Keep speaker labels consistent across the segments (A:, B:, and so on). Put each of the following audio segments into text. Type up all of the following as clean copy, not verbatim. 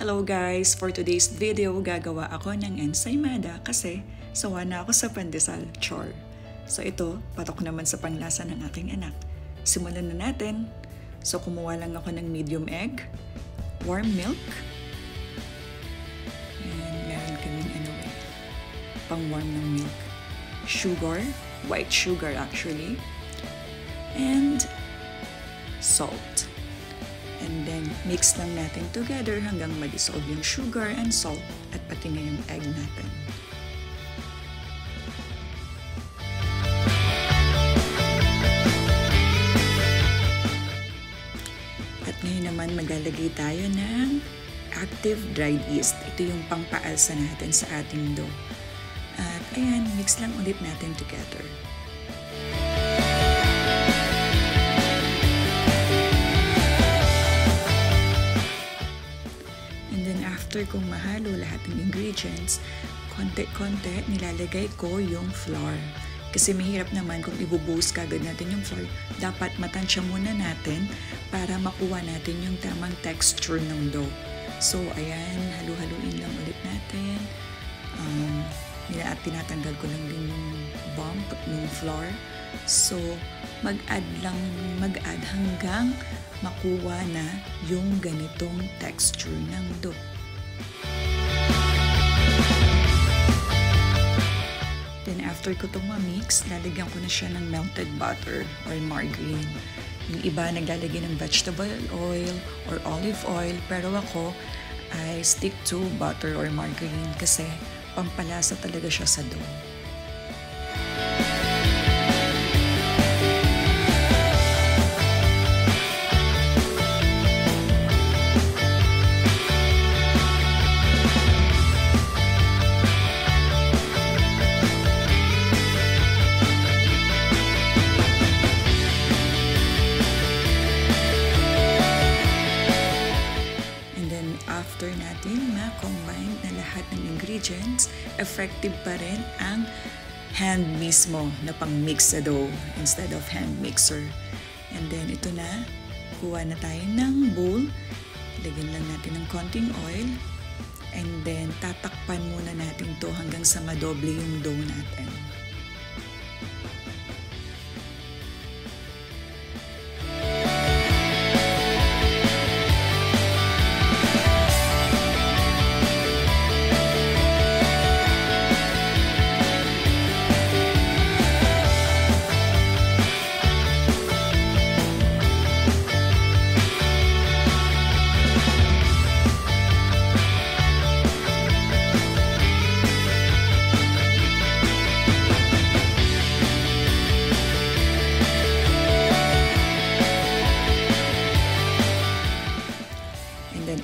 A: Hello guys! For today's video, gagawa ako ng ensaymada kasi sawa na ako sa pandesal, chore. So ito, patok naman sa panglasa ng aking anak. Simulan na natin. So kumuha lang ako ng medium egg, warm milk, and meron kaming pang warm ng milk, sugar, white sugar actually, and salt. And then, mix lang natin together hanggang ma-dissolve yung sugar and salt at pati na yung egg natin. At ngayon naman, maglalagay tayo ng active dried yeast. Ito yung pangpaalsa natin sa ating dough. At ayan, mix lang ulit natin together. After kong mahalo lahat ng ingredients, konti-konti nilalagay ko yung flour. Kasi mahirap naman kung ibubuhos kagad natin yung flour, dapat matansya muna natin para makuha natin yung tamang texture ng dough. So, ayan, halu-haluin lang ulit natin. At tinatanggal ko lang din yung bump ng flour. So, mag-add hanggang makuha na yung ganitong texture ng dough. Then after ko itong ma-mix, lalagyan ko na siya ng melted butter or margarine. Yung iba naglalagay ng vegetable oil or olive oil, pero ako I stick to butter or margarine kasi pampalasa talaga siya sa dough. After natin ma-combine na lahat ng ingredients, effective pa rin ang hand mismo na pang-mix sa dough instead of hand mixer. And then ito na, kuha na tayo ng bowl, lagyan lang natin ng konting oil, and then tatakpan muna natin to hanggang sa madoble yung dough natin.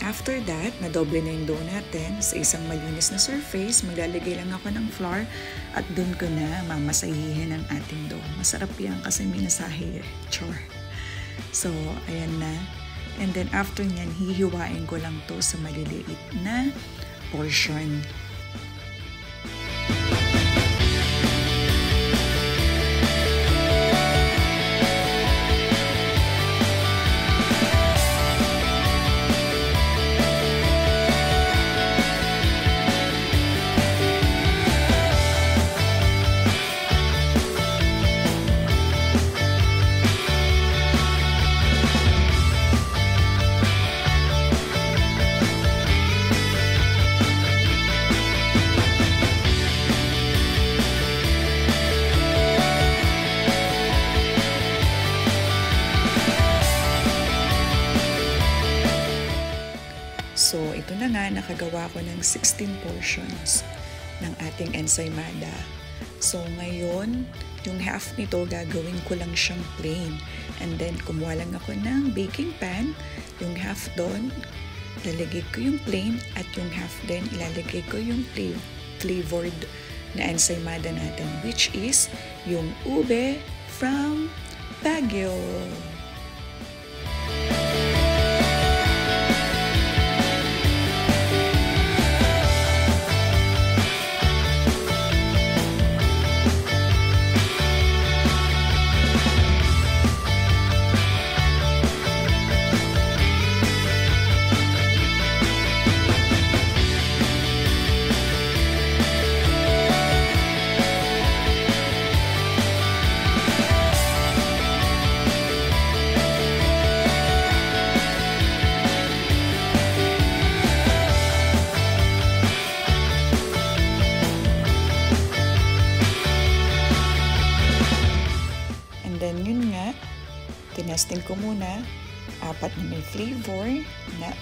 A: After that, nadoble na yung dough natin sa isang malinis na surface. Maglalagay lang ako ng flour at doon ko na mamasahihin ang ating dough. Masarap yan kasi minasahe. Chore. So, ayan na. And then after nyan, hihiwain ko lang to sa maliliit na portion. So, ito na nga, nakagawa ko ng 16 portions ng ating ensaymada. So, ngayon, yung half nito, gagawin ko lang siyang plain. And then, kumuha lang ako ng baking pan. Yung half doon, lalagay ko yung plain. At yung half din, ilalagay ko yung flavored na ensaymada natin, which is yung ube from Baguio. Testing ko muna, 4 na may flavor na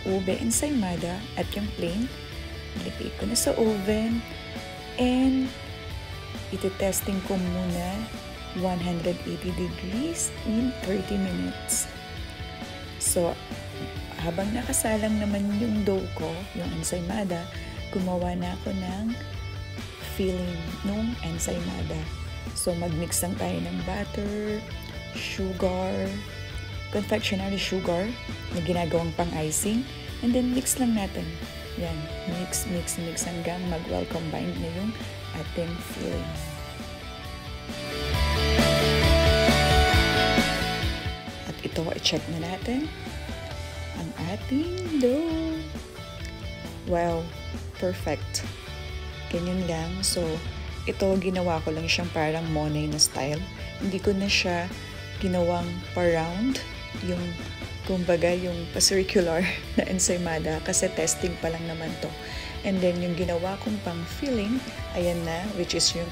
A: ube ensaymada at yung plain. Ilagay ko na sa oven and iti-testing ko muna 180 degrees in 30 minutes. So, habang nakasalang naman yung dough ko, yung ensaymada, gumawa na ako ng filling nung ensaymada. So, mag-mix lang tayo ng butter, sugar, confectionery sugar na ginagawang pang-icing, and then mix lang natin. Yan, mix hanggang mag-well combined na yung ating filling. At ito, i-check na natin ang ating dough. Wow, perfect. Ganyan lang. So, ito ginawa ko lang siyang parang monay na style. Hindi ko na siya ginawang pa-round, yung kumbaga yung pa-circular na ensaymada kasi testing pa lang naman to. And then yung ginawa kong pang filling, ayan na, which is yung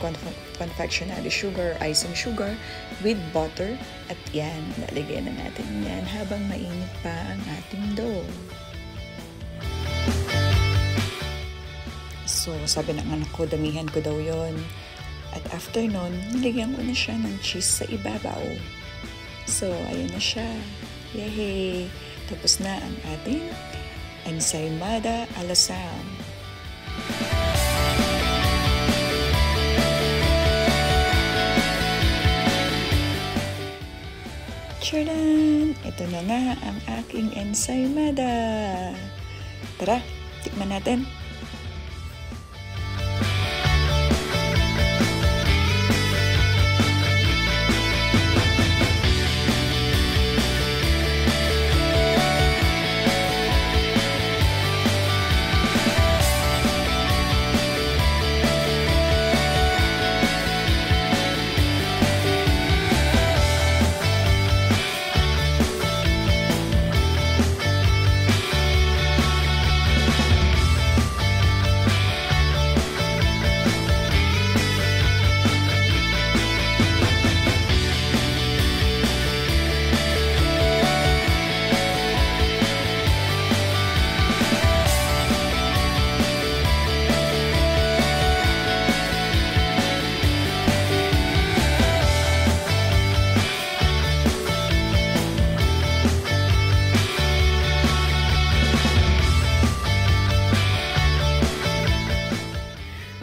A: confectionery sugar, icing sugar with butter. At yan, lalagyan na natin yan habang mainit pa ang ating dough. So, sabi ng anak ko, damihan ko daw yon. At after nun, nilagyan ko na siya ng cheese sa ibabaw. So, ayun na siya. Yay! Tapos na ang ating ensaymada alasam. Tcharan! Ito na nga ang aking ensaymada. Tara, tikman natin.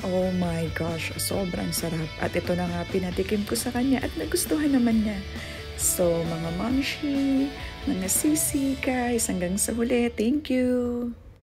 A: Oh my gosh, sobrang sarap. At ito na nga pinatikim ko sa kanya at nagustuhan naman niya. So, mga momshi, mga sisi, guys, hanggang sa huli. Thank you!